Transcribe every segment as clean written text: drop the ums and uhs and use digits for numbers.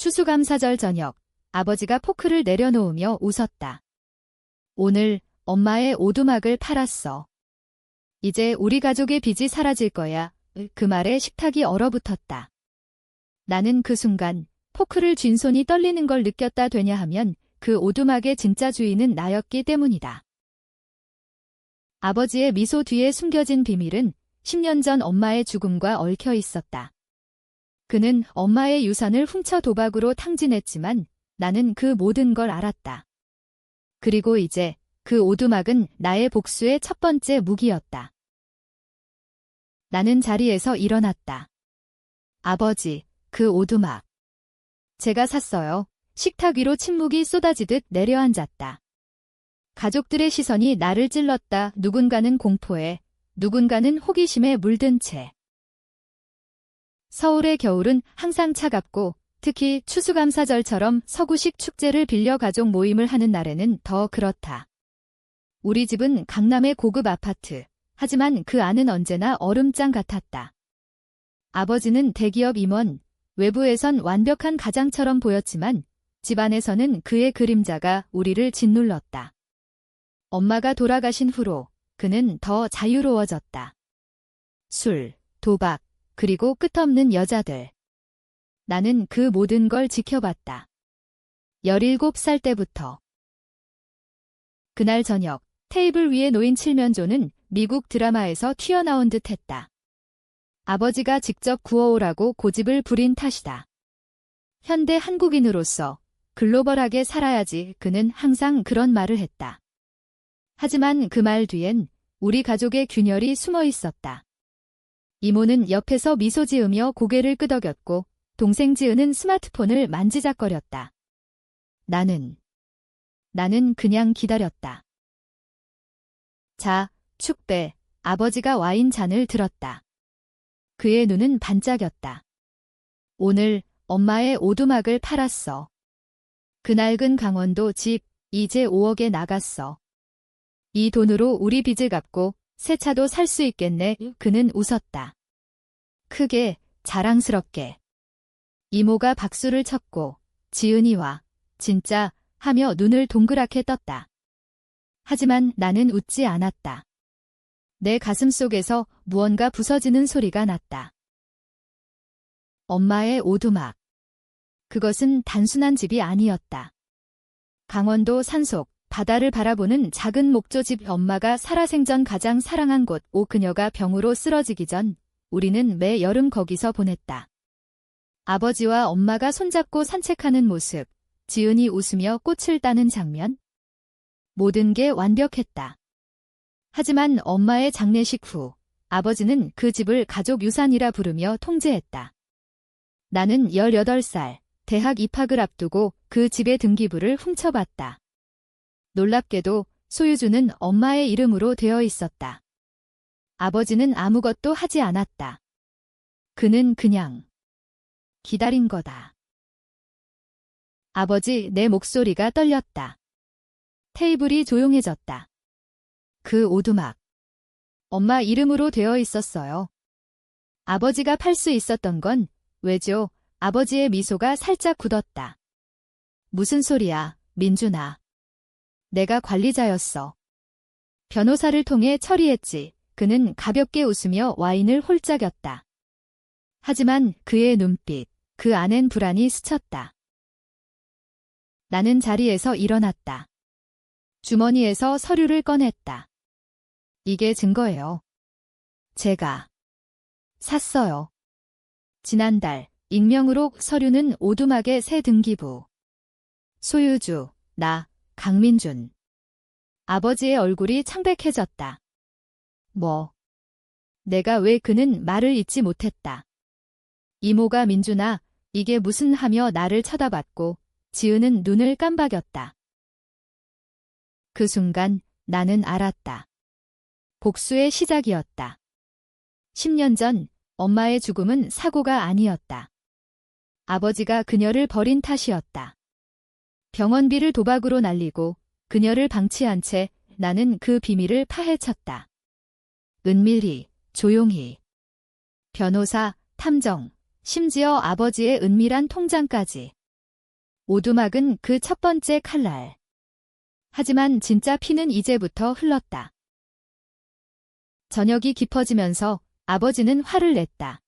추수감사절 저녁, 아버지가 포크를 내려놓으며 웃었다. 오늘 엄마의 오두막을 팔았어. 이제 우리 가족의 빚이 사라질 거야. 그 말에 식탁이 얼어붙었다. 나는 그 순간 포크를 쥔 손이 떨리는 걸 느꼈다. 왜냐하면 그 오두막의 진짜 주인은 나였기 때문이다. 아버지의 미소 뒤에 숨겨진 비밀은 10년 전 엄마의 죽음과 얽혀 있었다. 그는 엄마의 유산을 훔쳐 도박으로 탕진했지만 나는 그 모든 걸 알았다. 그리고 이제 그 오두막은 나의 복수의 첫 번째 무기였다. 나는 자리에서 일어났다. 아버지, 그 오두막. 제가 샀어요. 식탁 위로 침묵이 쏟아지듯 내려앉았다. 가족들의 시선이 나를 찔렀다. 누군가는 공포에, 누군가는 호기심에 물든 채. 서울의 겨울은 항상 차갑고 특히 추수감사절처럼 서구식 축제를 빌려 가족 모임을 하는 날에는 더 그렇다. 우리 집은 강남의 고급 아파트, 하지만 그 안은 언제나 얼음장 같았다. 아버지는 대기업 임원, 외부에선 완벽한 가장처럼 보였지만 집안에서는 그의 그림자가 우리를 짓눌렀다. 엄마가 돌아가신 후로 그는 더 자유로워졌다. 술, 도박, 그리고 끝없는 여자들. 나는 그 모든 걸 지켜봤다. 17살 때부터. 그날 저녁, 테이블 위에 놓인 칠면조는 미국 드라마에서 튀어나온 듯 했다. 아버지가 직접 구워오라고 고집을 부린 탓이다. 현대 한국인으로서 글로벌하게 살아야지. 그는 항상 그런 말을 했다. 하지만 그 말 뒤엔 우리 가족의 균열이 숨어 있었다. 이모는 옆에서 미소 지으며 고개를 끄덕였고 동생 지은은 스마트폰을 만지작거렸다. 나는 그냥 기다렸다. 자, 축배. 아버지가 와인 잔을 들었다. 그의 눈은 반짝였다. 오늘 엄마의 오두막을 팔았어. 그 낡은 강원도 집, 이제 5억에 나갔어. 이 돈으로 우리 빚을 갚고 새 차도 살 수 있겠네. 그는 웃었다. 크게, 자랑스럽게. 이모가 박수를 쳤고 지은이와 진짜 하며 눈을 동그랗게 떴다. 하지만 나는 웃지 않았다. 내 가슴 속에서 무언가 부서지는 소리가 났다. 엄마의 오두막. 그것은 단순한 집이 아니었다. 강원도 산속, 바다를 바라보는 작은 목조집. 엄마가 살아생전 가장 사랑한 곳. 그녀가 병으로 쓰러지기 전 우리는 매 여름 거기서 보냈다. 아버지와 엄마가 손잡고 산책하는 모습, 지은이 웃으며 꽃을 따는 장면. 모든 게 완벽했다. 하지만 엄마의 장례식 후 아버지는 그 집을 가족 유산이라 부르며 통제했다. 나는 18살, 대학 입학을 앞두고 그 집의 등기부를 훔쳐봤다. 놀랍게도 소유주는 엄마의 이름으로 되어 있었다. 아버지는 아무것도 하지 않았다. 그는 그냥 기다린 거다. 아버지, 내 목소리가 떨렸다. 테이블이 조용해졌다. 그 오두막. 엄마 이름으로 되어 있었어요. 아버지가 팔 수 있었던 건 왜죠? 아버지의 미소가 살짝 굳었다. 무슨 소리야, 민준아. 내가 관리자였어. 변호사를 통해 처리했지. 그는 가볍게 웃으며 와인을 홀짝였다. 하지만 그의 눈빛, 그 안엔 불안이 스쳤다. 나는 자리에서 일어났다. 주머니에서 서류를 꺼냈다. 이게 증거예요. 제가 샀어요. 지난달 익명으로. 서류는 오두막의 새 등기부. 소유주, 나, 강민준. 아버지의 얼굴이 창백해졌다. 뭐? 내가 왜? 그는 말을 잇지 못했다. 이모가 민준아, 이게 무슨 하며 나를 쳐다봤고 지은은 눈을 깜박였다. 그 순간 나는 알았다. 복수의 시작이었다. 10년 전 엄마의 죽음은 사고가 아니었다. 아버지가 그녀를 버린 탓이었다. 병원비를 도박으로 날리고 그녀를 방치한 채 나는 그 비밀을 파헤쳤다. 은밀히, 조용히. 변호사, 탐정, 심지어 아버지의 은밀한 통장까지. 오두막은 그 첫 번째 칼날. 하지만 진짜 피는 이제부터 흘렀다. 저녁이 깊어지면서 아버지는 화를 냈다.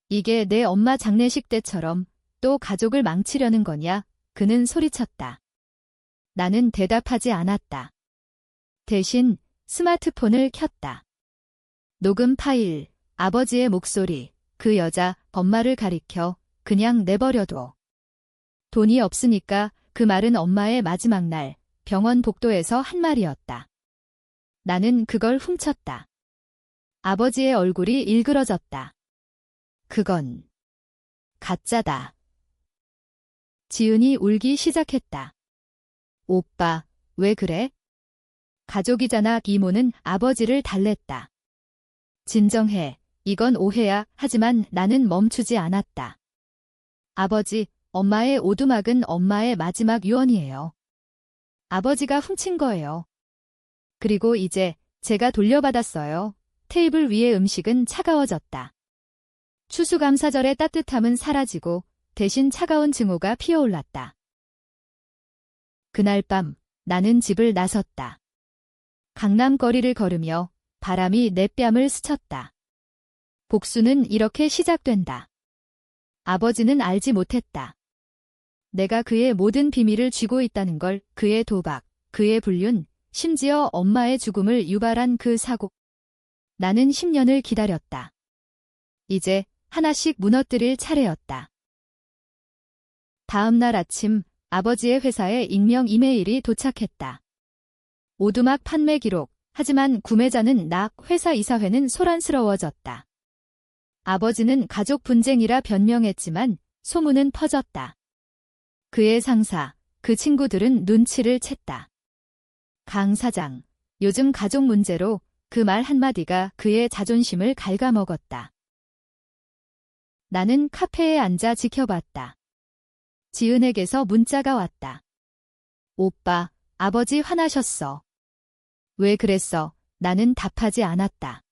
이게 내 엄마 장례식 때처럼 또 가족을 망치려는 거냐? 그는 소리쳤다. 나는 대답하지 않았다. 대신 스마트폰을 켰다. 녹음 파일, 아버지의 목소리, 그 여자, 엄마를 가리켜 그냥 내버려둬. 돈이 없으니까 그 말은 엄마의 마지막 날 병원 복도에서 한 말이었다. 나는 그걸 훔쳤다. 아버지의 얼굴이 일그러졌다. 그건 가짜다. 지은이 울기 시작했다. 오빠, 왜 그래? 가족이잖아. 이모는 아버지를 달랬다. 진정해. 이건 오해야. 하지만 나는 멈추지 않았다. 아버지, 엄마의 오두막은 엄마의 마지막 유언이에요. 아버지가 훔친 거예요. 그리고 이제 제가 돌려받았어요. 테이블 위의 음식은 차가워졌다. 추수감사절의 따뜻함은 사라지고 대신 차가운 증오가 피어올랐다. 그날 밤 나는 집을 나섰다. 강남 거리를 걸으며 바람이 내 뺨을 스쳤다. 복수는 이렇게 시작된다. 아버지는 알지 못했다. 내가 그의 모든 비밀을 쥐고 있다는 걸, 그의 도박, 그의 불륜, 심지어 엄마의 죽음을 유발한 그 사고. 나는 10년을 기다렸다. 이제 하나씩 무너뜨릴 차례였다. 다음 날 아침 아버지의 회사에 익명 이메일이 도착했다. 오두막 판매 기록. 하지만 구매자는 나, 회사 이사회는 소란스러워졌다. 아버지는 가족 분쟁이라 변명했지만 소문은 퍼졌다. 그의 상사, 그 친구들은 눈치를 챘다. 강 사장, 요즘 가족 문제로 그 말 한마디가 그의 자존심을 갉아먹었다. 나는 카페에 앉아 지켜봤다. 지은에게서 문자가 왔다. 오빠, 아버지 화나셨어. 왜 그랬어? 나는 답하지 않았다.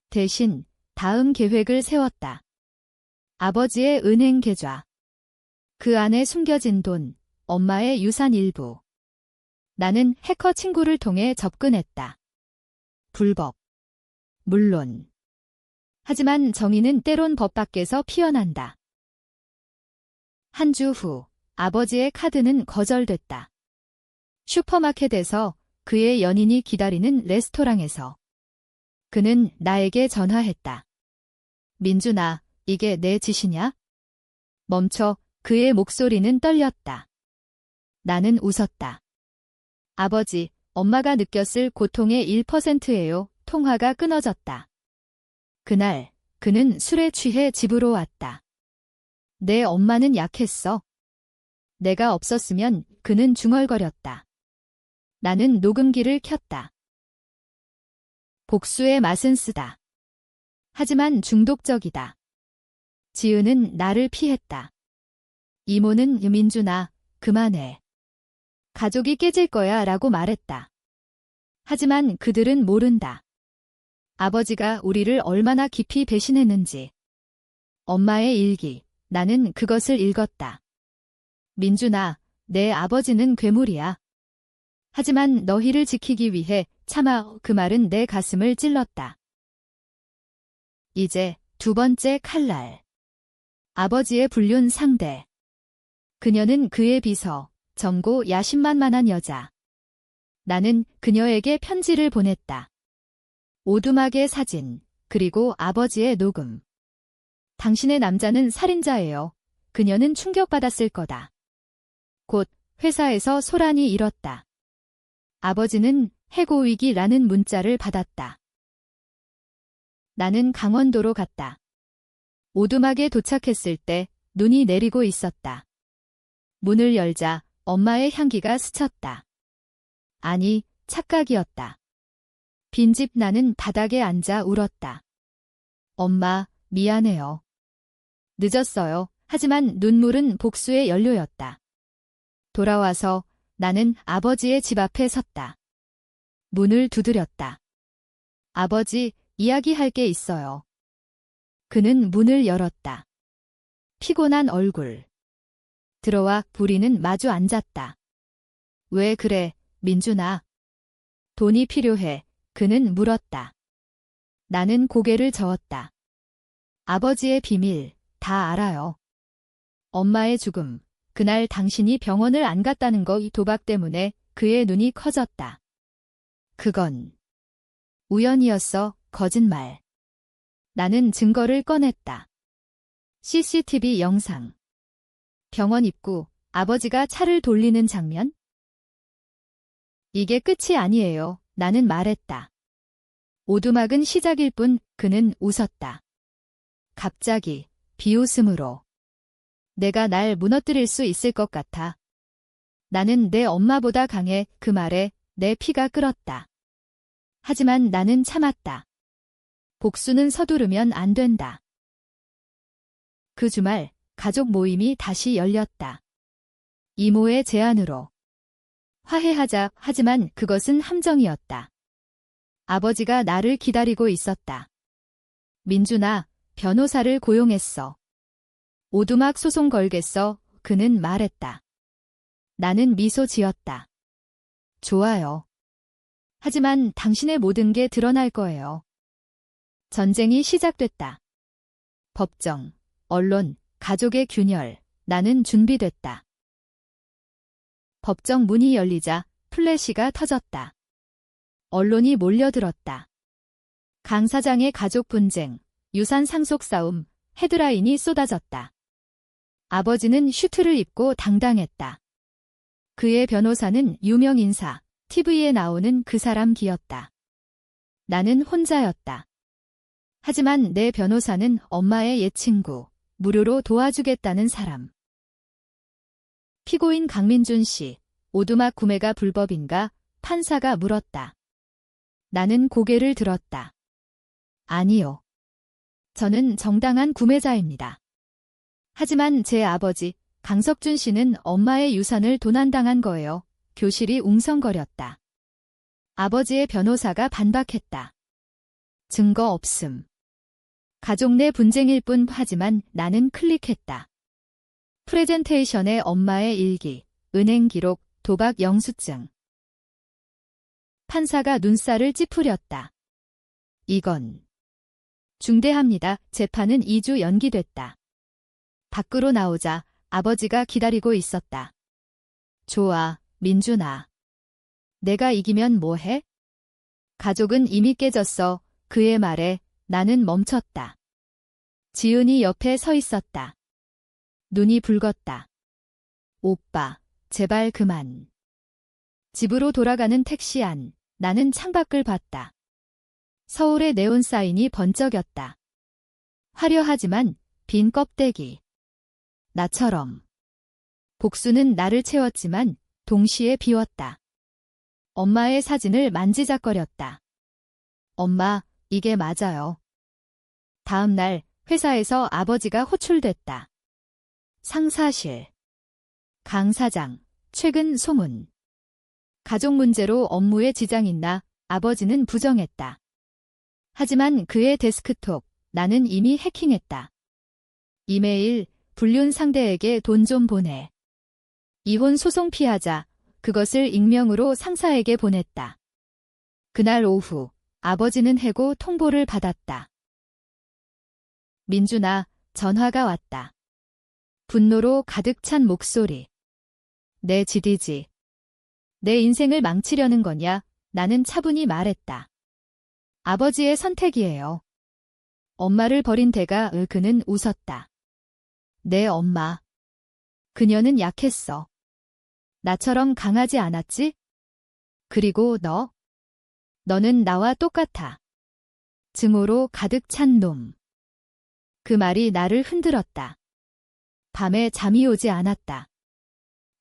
대신 다음 계획을 세웠다. 아버지의 은행 계좌. 그 안에 숨겨진 돈, 엄마의 유산 일부. 나는 해커 친구를 통해 접근했다. 불법. 물론. 하지만 정의는 때론 법 밖에서 피어난다. 한 주 후, 아버지의 카드는 거절됐다. 슈퍼마켓에서, 그의 연인이 기다리는 레스토랑에서. 그는 나에게 전화했다. 민준아, 이게 내 짓이냐? 멈춰. 그의 목소리는 떨렸다. 나는 웃었다. 아버지, 엄마가 느꼈을 고통의 1%예요. 통화가 끊어졌다. 그날, 그는 술에 취해 집으로 왔다. 내 엄마는 약했어. 내가 없었으면 그는 중얼거렸다. 나는 녹음기를 켰다. 복수의 맛은 쓰다. 하지만 중독적이다. 지은은 나를 피했다. 이모는 민준아, 그만해. 가족이 깨질 거야 라고 말했다. 하지만 그들은 모른다. 아버지가 우리를 얼마나 깊이 배신했는지. 엄마의 일기, 나는 그것을 읽었다. 민준아, 내 아버지는 괴물이야. 하지만 너희를 지키기 위해 참아. 그 말은 내 가슴을 찔렀다. 이제 두 번째 칼날. 아버지의 불륜 상대. 그녀는 그의 비서, 젊고 야심만만한 여자. 나는 그녀에게 편지를 보냈다. 오두막의 사진, 그리고 아버지의 녹음. 당신의 남자는 살인자예요. 그녀는 충격받았을 거다. 곧 회사에서 소란이 일었다. 아버지는 해고위기라는 문자를 받았다. 나는 강원도로 갔다. 오두막에 도착했을 때 눈이 내리고 있었다. 문을 열자 엄마의 향기가 스쳤다. 아니, 착각이었다. 빈집. 나는 바닥에 앉아 울었다. 엄마, 미안해요. 늦었어요. 하지만 눈물은 복수의 연료였다. 돌아와서 나는 아버지의 집 앞에 섰다. 문을 두드렸다. 아버지, 이야기할 게 있어요. 그는 문을 열었다. 피곤한 얼굴. 들어와 부리는 마주 앉았다. 왜 그래, 민준아? 돈이 필요해. 그는 물었다. 나는 고개를 저었다. 아버지의 비밀, 다 알아요. 엄마의 죽음, 그날 당신이 병원을 안 갔다는 거 이 도박 때문에 그의 눈이 커졌다. 그건 우연이었어, 거짓말. 나는 증거를 꺼냈다. CCTV 영상. 병원 입구, 아버지가 차를 돌리는 장면? 이게 끝이 아니에요. 나는 말했다. 오두막은 시작일 뿐. 그는 웃었다. 갑자기 비웃음으로. 내가 날 무너뜨릴 수 있을 것 같아. 나는 내 엄마보다 강해. 그 말에 내 피가 끓었다. 하지만 나는 참았다. 복수는 서두르면 안 된다. 그 주말 가족 모임이 다시 열렸다. 이모의 제안으로. 화해하자. 하지만 그것은 함정이었다. 아버지가 나를 기다리고 있었다. 민준아, 변호사를 고용했어. 오두막 소송 걸겠어. 그는 말했다. 나는 미소 지었다. 좋아요. 하지만 당신의 모든 게 드러날 거예요. 전쟁이 시작됐다. 법정, 언론, 가족의 균열. 나는 준비됐다. 법정 문이 열리자 플래시가 터졌다. 언론이 몰려들었다. 강 사장의 가족 분쟁, 유산 상속 싸움, 헤드라인이 쏟아졌다. 아버지는 슈트를 입고 당당했다. 그의 변호사는 유명 인사, TV에 나오는 그 사람 기였다. 나는 혼자였다. 하지만 내 변호사는 엄마의 옛 친구, 무료로 도와주겠다는 사람. 피고인 강민준 씨, 오두막 구매가 불법인가? 판사가 물었다. 나는 고개를 들었다. 아니요. 저는 정당한 구매자입니다. 하지만 제 아버지, 강석준 씨는 엄마의 유산을 도난당한 거예요. 교실이 웅성거렸다. 아버지의 변호사가 반박했다. 증거 없음. 가족 내 분쟁일 뿐. 하지만 나는 클릭했다. 프레젠테이션에 엄마의 일기, 은행 기록, 도박 영수증. 판사가 눈살을 찌푸렸다. 이건 중대합니다. 재판은 2주 연기됐다. 밖으로 나오자 아버지가 기다리고 있었다. 좋아, 민준아. 내가 이기면 뭐해? 가족은 이미 깨졌어. 그의 말에 나는 멈췄다. 지은이 옆에 서 있었다. 눈이 붉었다. 오빠, 제발 그만. 집으로 돌아가는 택시 안. 나는 창밖을 봤다. 서울의 네온 사인이 번쩍였다. 화려하지만 빈 껍데기. 나처럼. 복수는 나를 채웠지만 동시에 비웠다. 엄마의 사진을 만지작거렸다. 엄마, 이게 맞아요. 다음 날 회사에서 아버지가 호출됐다. 상사실. 강 사장, 최근 소문. 가족 문제로 업무에 지장 있나? 아버지는 부정했다. 하지만 그의 데스크톱, 나는 이미 해킹했다. 이메일, 불륜 상대에게 돈 좀 보내. 이혼 소송 피하자. 그것을 익명으로 상사에게 보냈다. 그날 오후, 아버지는 해고 통보를 받았다. 민준아, 전화가 왔다. 분노로 가득 찬 목소리. 내 지디지. 내 인생을 망치려는 거냐? 나는 차분히 말했다. 아버지의 선택이에요. 엄마를 버린 대가. 그는 웃었다. 내 엄마. 그녀는 약했어. 나처럼 강하지 않았지? 그리고 너? 너는 나와 똑같아. 증오로 가득 찬 놈. 그 말이 나를 흔들었다. 밤에 잠이 오지 않았다.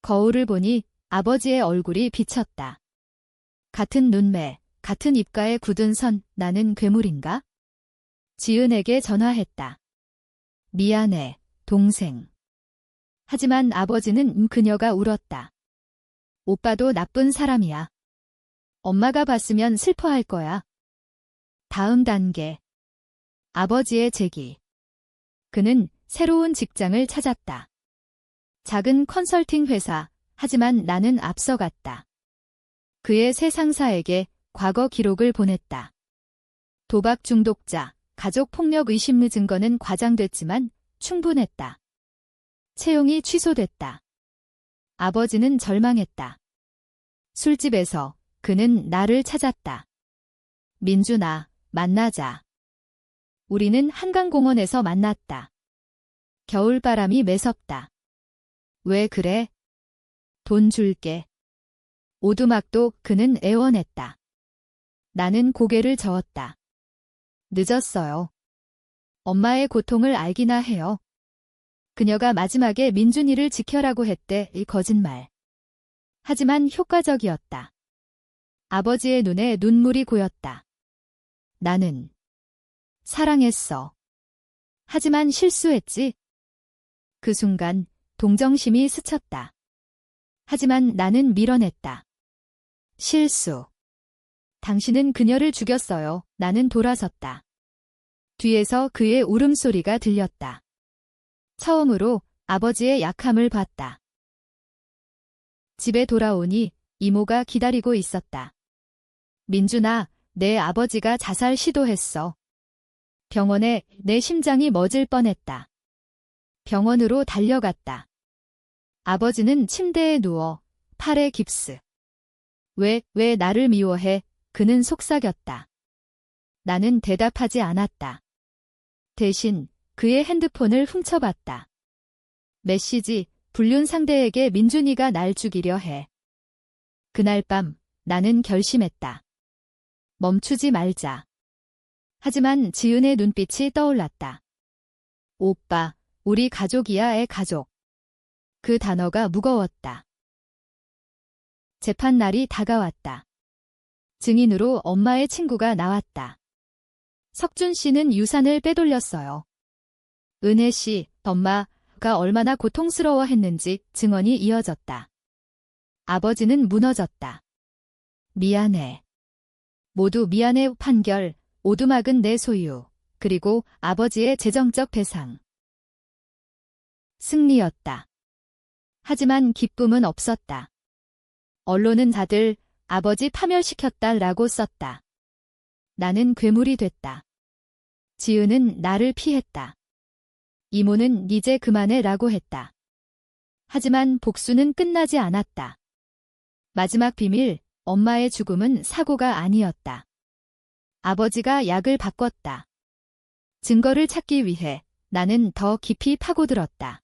거울을 보니 아버지의 얼굴이 비쳤다. 같은 눈매, 같은 입가에 굳은 선. 나는 괴물인가? 지은에게 전화했다. 미안해, 동생. 하지만 아버지는 그녀가 울었다. 오빠도 나쁜 사람이야. 엄마가 봤으면 슬퍼할 거야. 다음 단계. 아버지의 재기. 그는 새로운 직장을 찾았다. 작은 컨설팅 회사, 하지만 나는 앞서갔다. 그의 새 상사에게 과거 기록을 보냈다. 도박 중독자, 가족 폭력 의심 증거는 과장됐지만 충분했다. 채용이 취소됐다. 아버지는 절망했다. 술집에서 그는 나를 찾았다. 민준아, 만나자. 우리는 한강공원에서 만났다. 겨울바람이 매섭다. 왜 그래? 돈 줄게. 오두막도 그는 애원했다. 나는 고개를 저었다. 늦었어요. 엄마의 고통을 알기나 해요. 그녀가 마지막에 민준이를 지켜라고 했대. 이 거짓말. 하지만 효과적이었다. 아버지의 눈에 눈물이 고였다. 나는 사랑했어. 하지만 실수했지. 그 순간 동정심이 스쳤다. 하지만 나는 밀어냈다. 실수. 당신은 그녀를 죽였어요. 나는 돌아섰다. 뒤에서 그의 울음소리가 들렸다. 처음으로 아버지의 약함을 봤다. 집에 돌아오니 이모가 기다리고 있었다. 민준아, 내 아버지가 자살 시도했어. 병원에 내 심장이 멎을 뻔했다. 병원으로 달려갔다. 아버지는 침대에 누워 팔에 깁스. 왜 나를 미워해? 그는 속삭였다. 나는 대답하지 않았다. 대신 그의 핸드폰을 훔쳐봤다. 메시지, 불륜 상대에게 민준이가 날 죽이려 해. 그날 밤 나는 결심했다. 멈추지 말자. 하지만 지은의 눈빛이 떠올랐다. 오빠, 우리 가족이야의 가족. 그 단어가 무거웠다. 재판날이 다가왔다. 증인으로 엄마의 친구가 나왔다. 석준 씨는 유산을 빼돌렸어요. 은혜 씨, 엄마가 얼마나 고통스러워했는지 증언이 이어졌다. 아버지는 무너졌다. 미안해. 모두 미안해. 판결, 오두막은 내 소유, 그리고 아버지의 재정적 배상. 승리였다. 하지만 기쁨은 없었다. 언론은 다들 아버지 파멸시켰다라고 썼다. 나는 괴물이 됐다. 지은은 나를 피했다. 이모는 이제 그만해라고 했다. 하지만 복수는 끝나지 않았다. 마지막 비밀, 엄마의 죽음은 사고가 아니었다. 아버지가 약을 바꿨다. 증거를 찾기 위해 나는 더 깊이 파고들었다.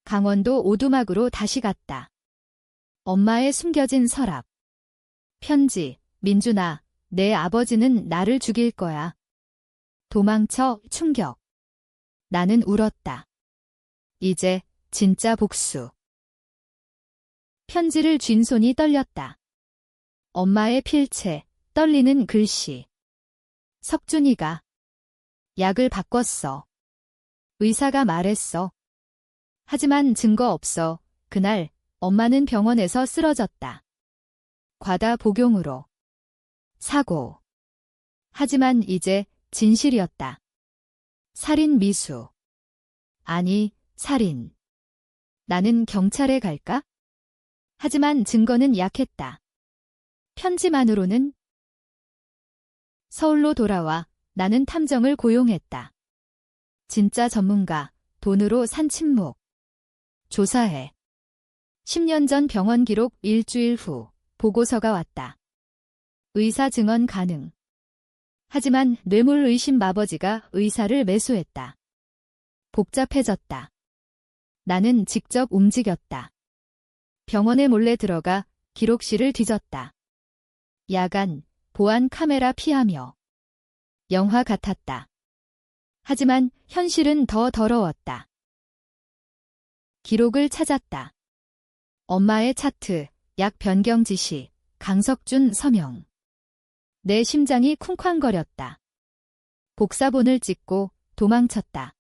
강원도 오두막으로 다시 갔다. 엄마의 숨겨진 서랍. 편지, 민준아, 내 아버지는 나를 죽일 거야. 도망쳐. 충격. 나는 울었다. 이제 진짜 복수. 편지를 쥔 손이 떨렸다. 엄마의 필체, 떨리는 글씨. 석준이가 약을 바꿨어. 의사가 말했어. 하지만 증거 없어. 그날 엄마는 병원에서 쓰러졌다. 과다 복용으로. 사고. 하지만 이제 진실이었다. 살인 미수. 아니, 살인. 나는 경찰에 갈까? 하지만 증거는 약했다. 편지만으로는. 서울로 돌아와 나는 탐정을 고용했다. 진짜 전문가, 돈으로 산 침묵. 조사해. 10년 전 병원 기록 일주일 후 보고서가 왔다. 의사 증언 가능. 하지만 뇌물 의심 아버지가 의사를 매수했다. 복잡해졌다. 나는 직접 움직였다. 병원에 몰래 들어가 기록실을 뒤졌다. 야간, 보안 카메라 피하며. 영화 같았다. 하지만 현실은 더 더러웠다. 기록을 찾았다. 엄마의 차트, 약 변경 지시, 강석준 서명. 내 심장이 쿵쾅거렸다. 복사본을 찍고 도망쳤다.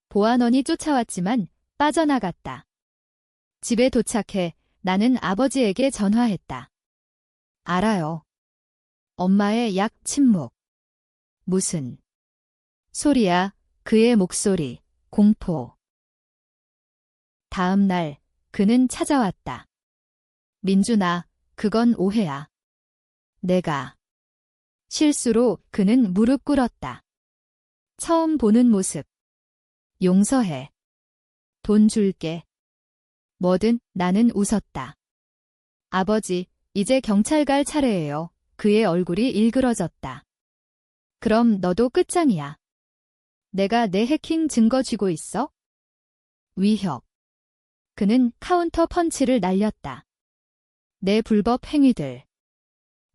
보안원이 쫓아왔지만 빠져나갔다. 집에 도착해 나는 아버지에게 전화했다. 알아요. 엄마의 약 침묵. 무슨 소리야? 그의 목소리, 공포. 다음 날 그는 찾아왔다. 민준아, 그건 오해야. 내가. 실수로 그는 무릎 꿇었다. 처음 보는 모습. 용서해. 돈 줄게. 뭐든. 나는 웃었다. 아버지, 이제 경찰 갈 차례예요. 그의 얼굴이 일그러졌다. 그럼 너도 끝장이야. 내가 내 해킹 증거 쥐고 있어? 위협. 그는 카운터 펀치를 날렸다. 내 불법 행위들.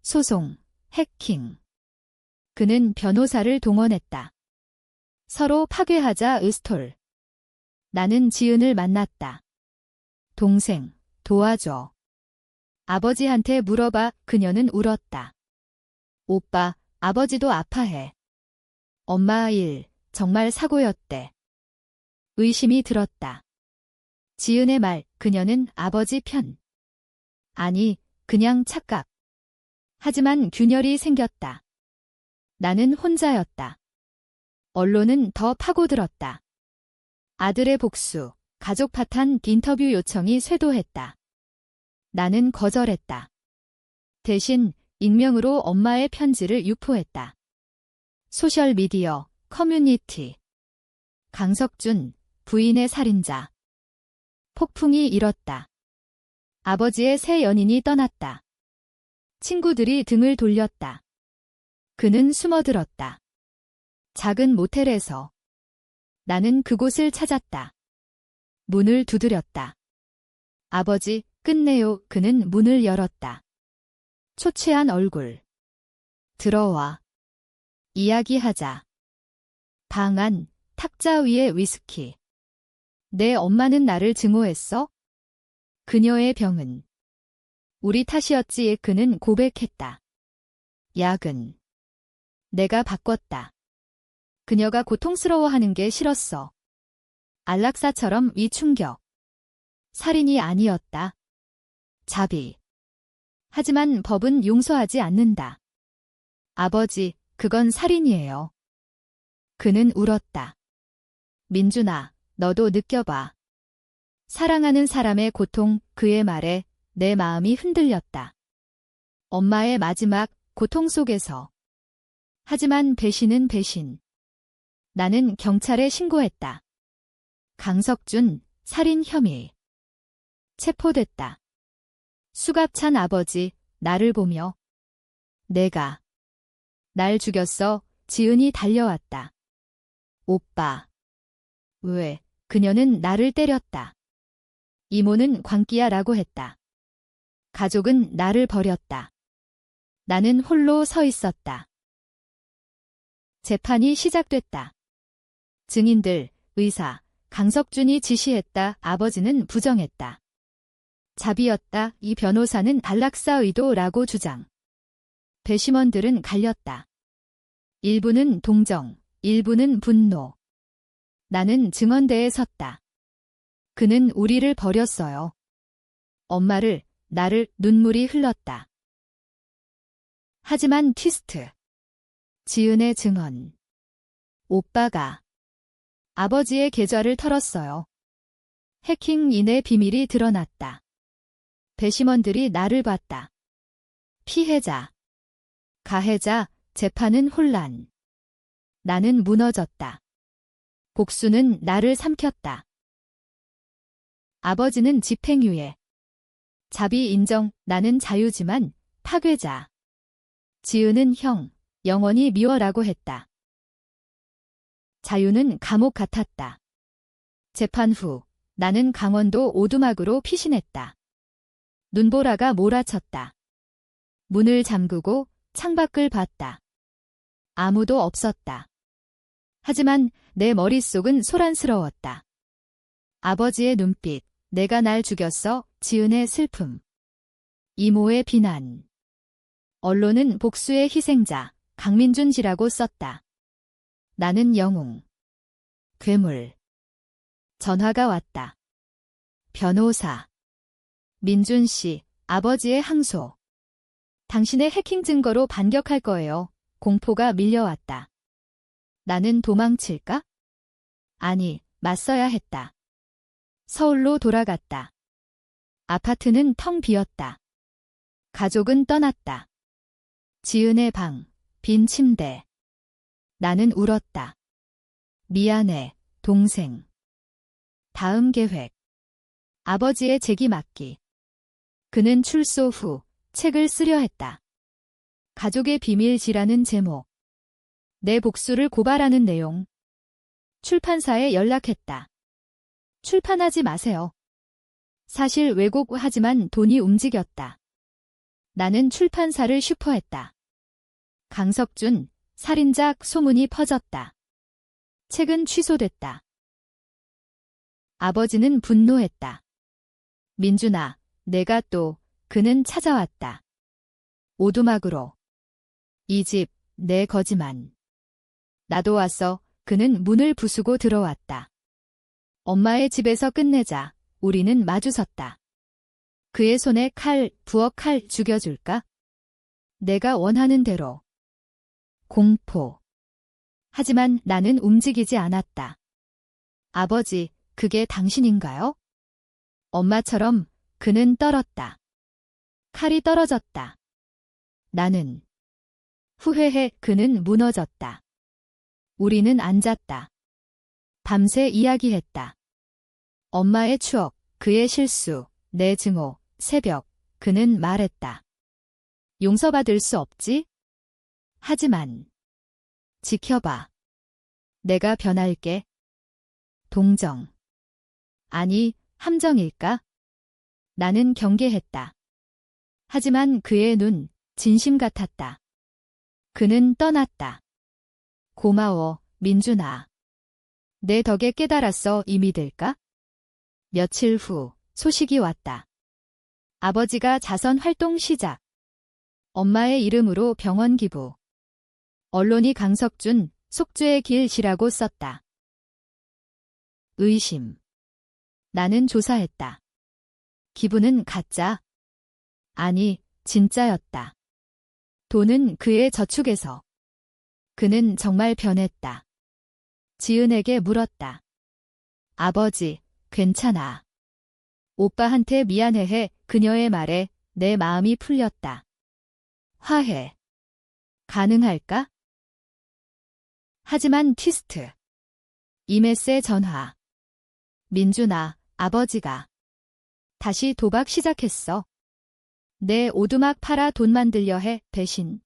소송, 해킹. 그는 변호사를 동원했다. 서로 파괴하자 으스톨. 나는 지은을 만났다. 동생, 도와줘. 아버지한테 물어봐. 그녀는 울었다. 오빠, 아버지도 아파해. 엄마 일, 정말 사고였대. 의심이 들었다. 지은의 말, 그녀는 아버지 편. 아니, 그냥 착각. 하지만 균열이 생겼다. 나는 혼자였다. 언론은 더 파고들었다. 아들의 복수, 가족 파탄 인터뷰 요청이 쇄도했다. 나는 거절했다. 대신 익명으로 엄마의 편지를 유포했다. 소셜미디어, 커뮤니티. 강석준, 부인의 살인자. 폭풍이 일었다. 아버지의 새 연인이 떠났다. 친구들이 등을 돌렸다. 그는 숨어들었다. 작은 모텔에서. 나는 그곳을 찾았다. 문을 두드렸다. 아버지, 끝내요. 그는 문을 열었다. 초췌한 얼굴. 들어와. 이야기하자. 방 안, 탁자 위에 위스키. 내 엄마는 나를 증오했어? 그녀의 병은 우리 탓이었지. 그는 고백했다. 약은 내가 바꿨다. 그녀가 고통스러워하는 게 싫었어. 안락사처럼 위충격. 살인이 아니었다. 자비. 하지만 법은 용서하지 않는다. 아버지, 그건 살인이에요. 그는 울었다. 민준아, 너도 느껴봐. 사랑하는 사람의 고통. 그의 말에 내 마음이 흔들렸다. 엄마의 마지막 고통 속에서. 하지만 배신은 배신. 나는 경찰에 신고했다. 강석준, 살인 혐의. 체포됐다. 수갑찬 아버지, 나를 보며. 내가 날 죽였어. 지은이 달려왔다. 오빠. 왜? 그녀는 나를 때렸다. 이모는 광기야라고 했다. 가족은 나를 버렸다. 나는 홀로 서 있었다. 재판이 시작됐다. 증인들, 의사, 강석준이 지시했다. 아버지는 부정했다. 자비였다. 이 변호사는 안락사 의도라고 주장. 배심원들은 갈렸다. 일부는 동정, 일부는 분노. 나는 증언대에 섰다. 그는 우리를 버렸어요. 엄마를, 나를. 눈물이 흘렀다. 하지만 트위스트. 지은의 증언. 오빠가 아버지의 계좌를 털었어요. 해킹인의 비밀이 드러났다. 배심원들이 나를 봤다. 피해자, 가해자, 재판은 혼란. 나는 무너졌다. 복수는 나를 삼켰다. 아버지는 집행유예. 자비 인정. 나는 자유지만 파괴자. 지은은 형, 영원히 미워라고 했다. 자유는 감옥 같았다. 재판 후 나는 강원도 오두막으로 피신했다. 눈보라가 몰아쳤다. 문을 잠그고 창밖을 봤다. 아무도 없었다. 하지만 내 머릿속은 소란스러웠다. 아버지의 눈빛, 내가 날 죽였어. 지은의 슬픔. 이모의 비난. 언론은 복수의 희생자, 강민준 씨라고 썼다. 나는 영웅. 괴물. 전화가 왔다. 변호사. 민준 씨, 아버지의 항소. 당신의 해킹 증거로 반격할 거예요. 공포가 밀려왔다. 나는 도망칠까? 아니, 맞서야 했다. 서울로 돌아갔다. 아파트는 텅 비었다. 가족은 떠났다. 지은의 방, 빈 침대. 나는 울었다. 미안해, 동생. 다음 계획. 아버지의 재기 맡기. 그는 출소 후 책을 쓰려 했다. 가족의 비밀지라는 제목. 내 복수를 고발하는 내용. 출판사에 연락했다. 출판하지 마세요. 사실 왜곡하지만 돈이 움직였다. 나는 출판사를 슈퍼했다. 강석준, 살인자 소문이 퍼졌다. 책은 취소됐다. 아버지는 분노했다. 민준아, 내가 또, 그는 찾아왔다. 오두막으로. 이 집, 내 거지만. 나도 왔어. 그는 문을 부수고 들어왔다. 엄마의 집에서 끝내자. 우리는 마주섰다. 그의 손에 칼, 부엌 칼 죽여줄까? 내가 원하는 대로. 공포. 하지만 나는 움직이지 않았다. 아버지, 그게 당신인가요? 엄마처럼 그는 떨었다. 칼이 떨어졌다. 나는 후회해. 그는 무너졌다. 우리는 앉았다. 밤새 이야기했다. 엄마의 추억, 그의 실수, 내 증오, 새벽. 그는 말했다. 용서받을 수 없지? 하지만 지켜봐. 내가 변할게. 동정. 아니, 함정일까? 나는 경계했다. 하지만 그의 눈, 진심 같았다. 그는 떠났다. 고마워, 민준아. 내 덕에 깨달았어. 이 믿을까? 며칠 후 소식이 왔다. 아버지가 자선 활동 시작. 엄마의 이름으로 병원 기부. 언론이 강석준, 속죄의 길이라고 썼다. 의심. 나는 조사했다. 기부는 가짜? 아니, 진짜였다. 돈은 그의 저축에서. 그는 정말 변했다. 지은에게 물었다. 아버지, 괜찮아. 오빠한테 미안해해. 그녀의 말에 내 마음이 풀렸다. 화해. 가능할까? 하지만 트위스트. 이메세 전화. 민준아, 아버지가 다시 도박 시작했어. 내 오두막 팔아 돈 만들려 해. 배신.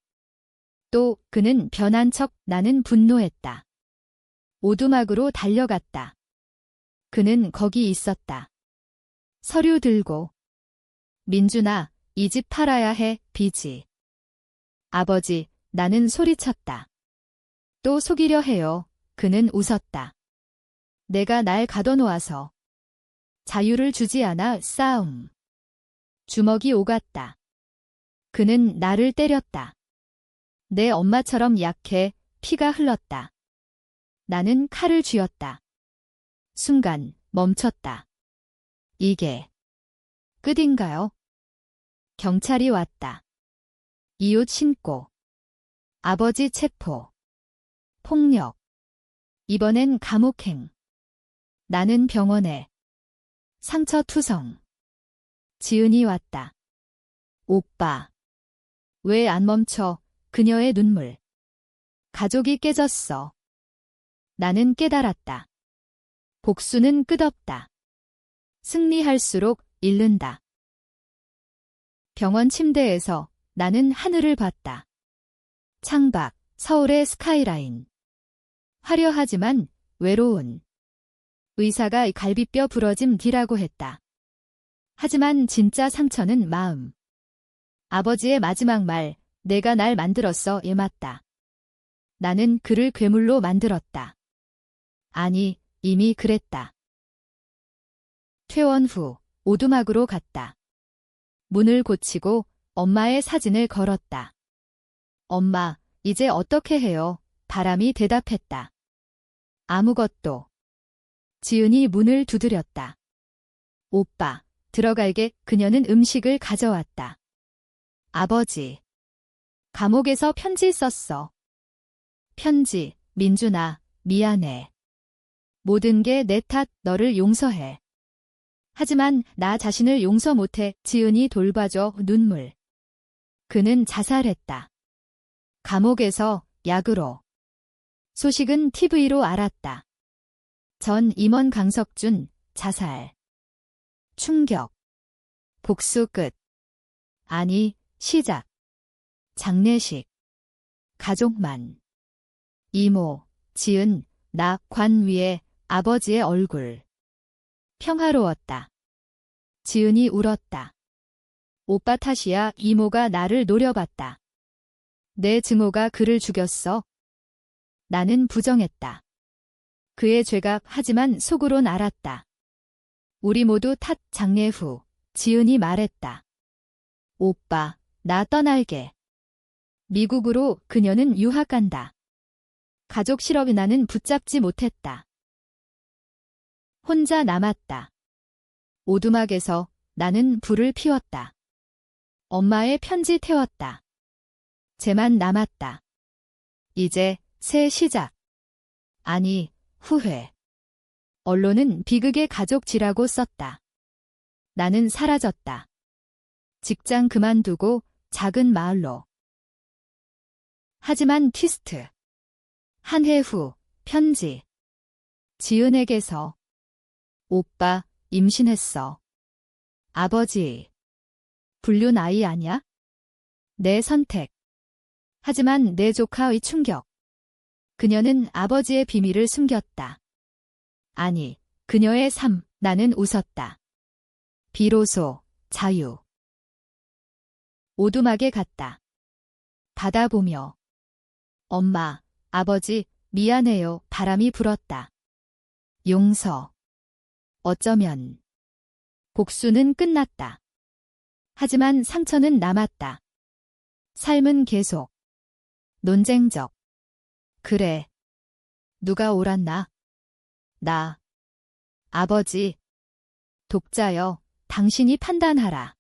또 그는 변한 척. 나는 분노했다. 오두막으로 달려갔다. 그는 거기 있었다. 서류 들고. 민준아, 이 집 팔아야 해. 빚이. 아버지, 나는 소리쳤다. 또 속이려 해요. 그는 웃었다. 내가 날 가둬놓아서. 자유를 주지 않아. 싸움. 주먹이 오갔다. 그는 나를 때렸다. 내 엄마처럼 약해. 피가 흘렀다. 나는 칼을 쥐었다. 순간 멈췄다. 이게 끝인가요? 경찰이 왔다. 이웃 신고. 아버지 체포. 폭력. 이번엔 감옥행. 나는 병원에. 상처투성. 지은이 왔다. 오빠. 왜 안 멈춰? 그녀의 눈물. 가족이 깨졌어. 나는 깨달았다. 복수는 끝없다. 승리할수록 잃는다. 병원 침대에서 나는 하늘을 봤다. 창밖, 서울의 스카이라인. 화려하지만 외로운. 의사가 갈비뼈 부러짐 뒤라고 했다. 하지만 진짜 상처는 마음. 아버지의 마지막 말, 내가 날 만들었어. 에 맞다. 나는 그를 괴물로 만들었다. 아니, 이미 그랬다. 퇴원 후 오두막으로 갔다. 문을 고치고 엄마의 사진을 걸었다. 엄마, 이제 어떻게 해요? 바람이 대답했다. 아무것도. 지은이 문을 두드렸다. 오빠, 들어갈게. 그녀는 음식을 가져왔다. 아버지. 감옥에서 편지 썼어. 편지, 민준아, 미안해. 모든 게 내 탓. 너를 용서해. 하지만 나 자신을 용서 못해 지은이 돌봐줘 눈물. 그는 자살했다. 감옥에서 약으로. 소식은 TV로 알았다. 전 임원 강석준 자살. 충격. 복수 끝. 아니, 시작. 장례식. 가족만. 이모, 지은, 나, 관 위에 아버지의 얼굴. 평화로웠다. 지은이 울었다. 오빠 탓이야. 이모가 나를 노려봤다. 내 증오가 그를 죽였어. 나는 부정했다. 그의 죄가 하지만 속으론 알았다. 우리 모두 탓. 장례 후 지은이 말했다. 오빠, 나 떠날게. 미국으로 그녀는 유학 간다. 가족 실업이 나는 붙잡지 못했다. 혼자 남았다. 오두막에서 나는 불을 피웠다. 엄마의 편지 태웠다. 쟤만 남았다. 이제 새 시작. 아니, 후회. 언론은 비극의 가족지라고 썼다. 나는 사라졌다. 직장 그만두고 작은 마을로. 하지만 트위스트. 한 해 후 편지. 지은에게서. 오빠, 임신했어. 아버지. 불륜 아이 아냐? 내 선택. 하지만 내 조카의 충격. 그녀는 아버지의 비밀을 숨겼다. 아니, 그녀의 삶. 나는 웃었다. 비로소 자유. 오두막에 갔다. 바다 보며. 엄마, 아버지, 미안해요. 바람이 불었다. 용서. 어쩌면. 복수는 끝났다. 하지만 상처는 남았다. 삶은 계속. 논쟁적. 그래. 누가 옳았나? 나. 아버지. 독자여, 당신이 판단하라.